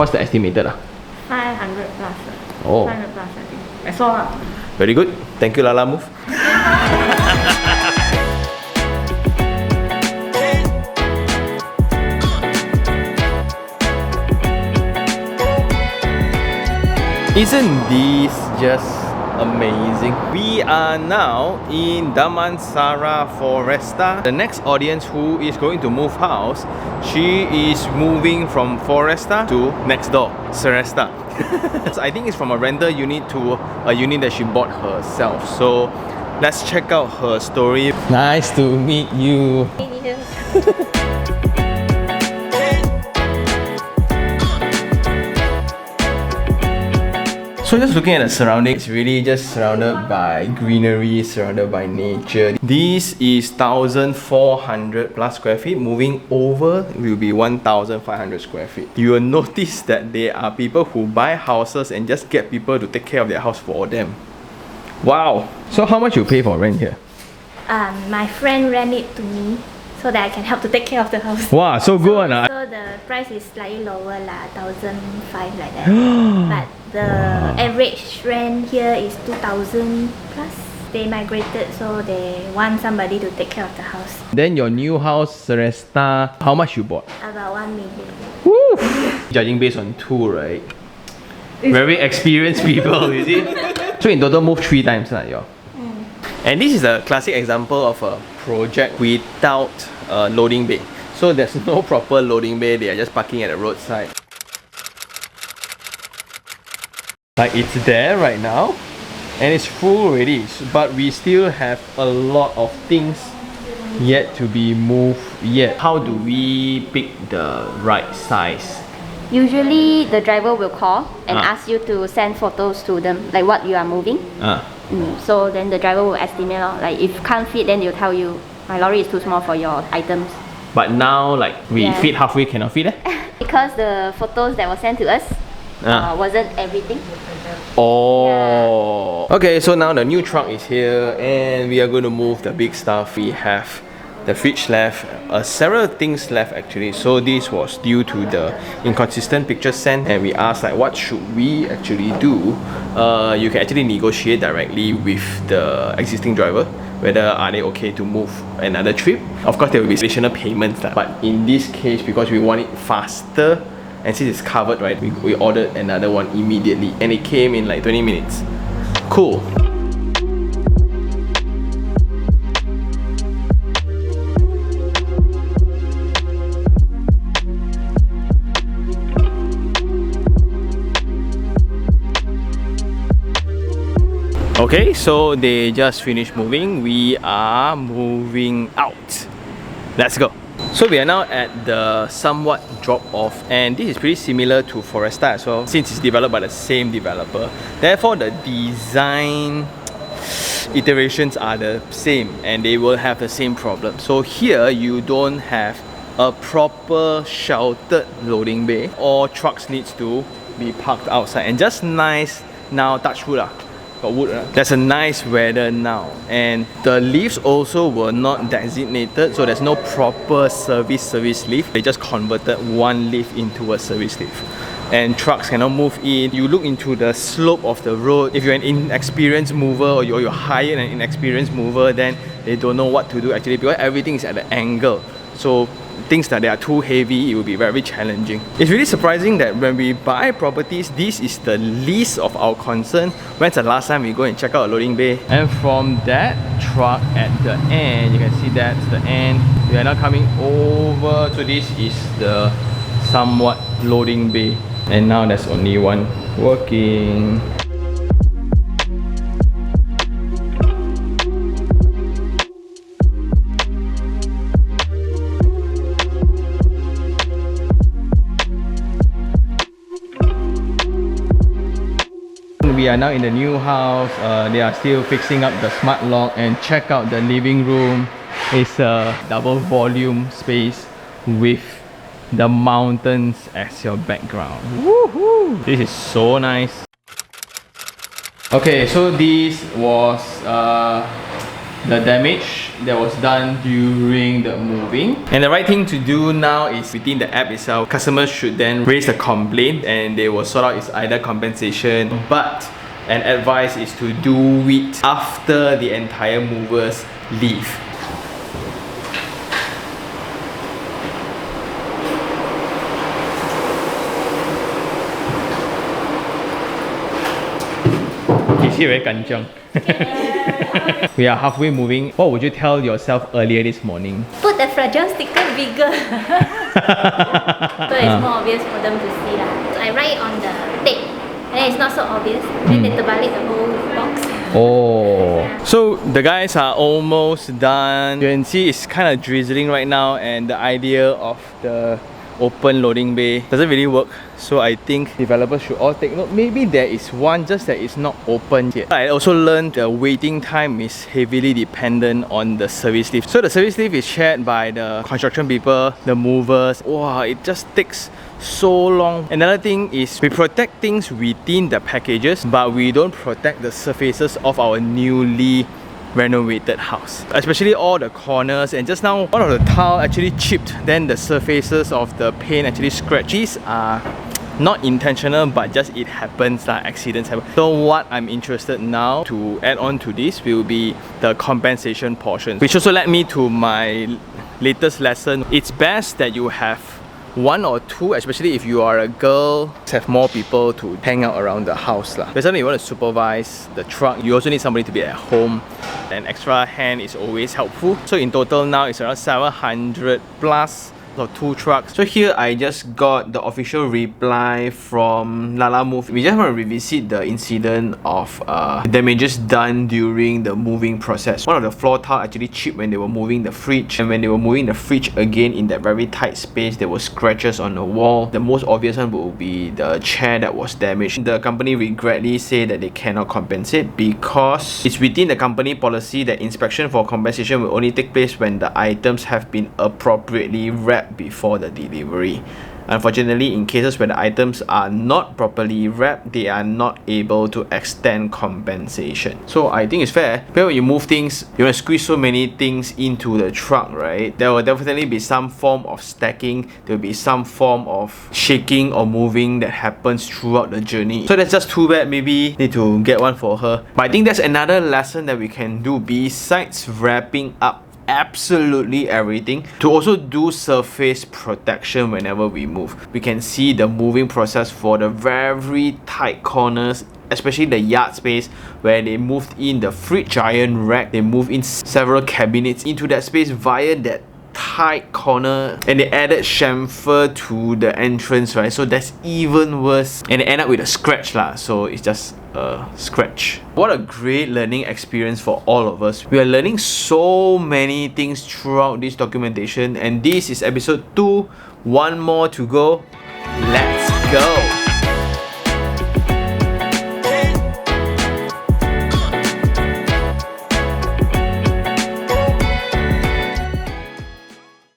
What's the estimated? 500 plus. Oh. 500 plus, I think. I saw. Very good. Thank you, Lala Move. Isn't this just amazing? We are now in Damansara, Foresta. The next audience who is going to move house, she is moving from Foresta to next door, Seresta. So I think it's from a rental unit to a unit that she bought herself. So let's check out her story. Nice to meet you. So just looking at the surroundings, really just surrounded by greenery, surrounded by nature. This is 1,400 plus square feet. Moving over will be 1,500 square feet. You will notice that there are people who buy houses and just get people to take care of their house for them. Wow! So how much you pay for rent here? My friend rent it to me so that I can help to take care of the house. Wow, so good. So the price is slightly lower, 1,500 like that. But the average rent here is 2,000 plus. They migrated, so they want somebody to take care of the house. Then your new house, Seresta, how much you bought? About 1 million. Woo! Judging based on two, right? Very experienced people, you see? So in total, move 3 times, right, y'all? And this is a classic example of a project without a loading bay. So there's no proper loading bay, they are just parking at the roadside. Like it's there right now and it's full already, but we still have a lot of things yet to be moved yet. How do we pick the right size? Usually the driver will call and ask you to send photos to them, like what you are moving. So then the driver will estimate, like if can't fit, then they'll tell you, my lorry is too small for your items. But now like we fit halfway, cannot fit Because the photos that were sent to us wasn't everything. Oh. Okay, so now the new truck is here and we are going to move the big stuff. We have the fridge left, several things left actually. So this was due to the inconsistent pictures sent and we asked like what should we actually do. You can actually negotiate directly with the existing driver whether are they okay to move another trip. Of course there will be additional payments, but in this case because we want it faster and since it's covered, right, we ordered another one immediately and it came in like 20 minutes. Cool. Okay, so they just finished moving. We are moving out. Let's go. So we are now at the somewhat drop off and this is pretty similar to Foresta as well since it's developed by the same developer. Therefore the design iterations are the same and they will have the same problem. So here you don't have a proper sheltered loading bay. All trucks needs to be parked outside and just nice now touch wood got wood. There's a nice weather now and the lifts also were not designated, so there's no proper service lift. They just converted one lift into a service lift and trucks cannot move in. You look into the slope of the road. If you're an inexperienced mover or you're hired an inexperienced mover, then they don't know what to do actually because everything is at an angle. So things that they are too heavy, it will be very challenging. It's really surprising that when we buy properties, this is the least of our concern. When's the last time we go and check out a loading bay? And from that truck at the end, you can see that's the end. We are now coming over. So this is the somewhat loading bay. And now there's only one working. We are now in the new house. They are still fixing up the smart lock and check out the living room. It's a double volume space with the mountains as your background. Woohoo! This is so nice. Okay, so this was the damage that was done during the moving. And the right thing to do now is within the app itself, customers should then raise a complaint and they will sort out it's either compensation, but an advice is to do it after the entire movers leave. Is he very kanchiong? We are halfway moving. What would you tell yourself earlier this morning? Put the fragile sticker bigger. So it's more obvious for them to see lah. So I write on the tape, and then it's not so obvious. Then they terbalik the whole box. Oh, so the guys are almost done. You can see it's kind of drizzling right now, and the idea of the open loading bay doesn't really work. So I think developers should all take note. Maybe there is one, just that it's not open yet. I also learned the waiting time is heavily dependent on the service lift. So the service lift is shared by the construction people, the movers. Wow, it just takes so long. Another thing is we protect things within the packages, but we don't protect the surfaces of our newly renovated house, especially all the corners. And just now one of the tile actually chipped, then the surfaces of the paint actually scratched. These are not intentional, but just it happens, accidents happen. So what I'm interested now to add on to this will be the compensation portion, which also led me to my latest lesson. It's best that you have one or two, especially if you are a girl, have more people to hang out around the house. Because you want to supervise the truck, you also need somebody to be at home. An extra hand is always helpful. So in total now it's around 700 plus of 2 trucks. So here I just got the official reply from Lala Move. We just want to revisit the incident of damages done during the moving process. One of the floor tile actually chipped when they were moving the fridge, and when they were moving the fridge again in that very tight space, there were scratches on the wall. The most obvious one will be the chair that was damaged. The company regretfully say that they cannot compensate because it's within the company policy that inspection for compensation will only take place when the items have been appropriately wrapped before the delivery. Unfortunately, in cases where the items are not properly wrapped, they are not able to extend compensation. So I think it's fair. But when you move things, you want to squeeze so many things into the truck, right? There will definitely be some form of stacking. There will be some form of shaking or moving that happens throughout the journey. So that's just too bad. Maybe need to get one for her. But I think that's another lesson that we can do besides wrapping up absolutely everything, to also do surface protection whenever we move. We can see the moving process for the very tight corners, especially the yard space where they moved in the fridge giant rack. They moved in several cabinets into that space via that tight corner, and they added chamfer to the entrance, right? So that's even worse, and they end up with a scratch lah. So it's just a scratch. What a great learning experience for all of us. We are learning so many things throughout this documentation, and this is episode 2. One more to go. Let's go.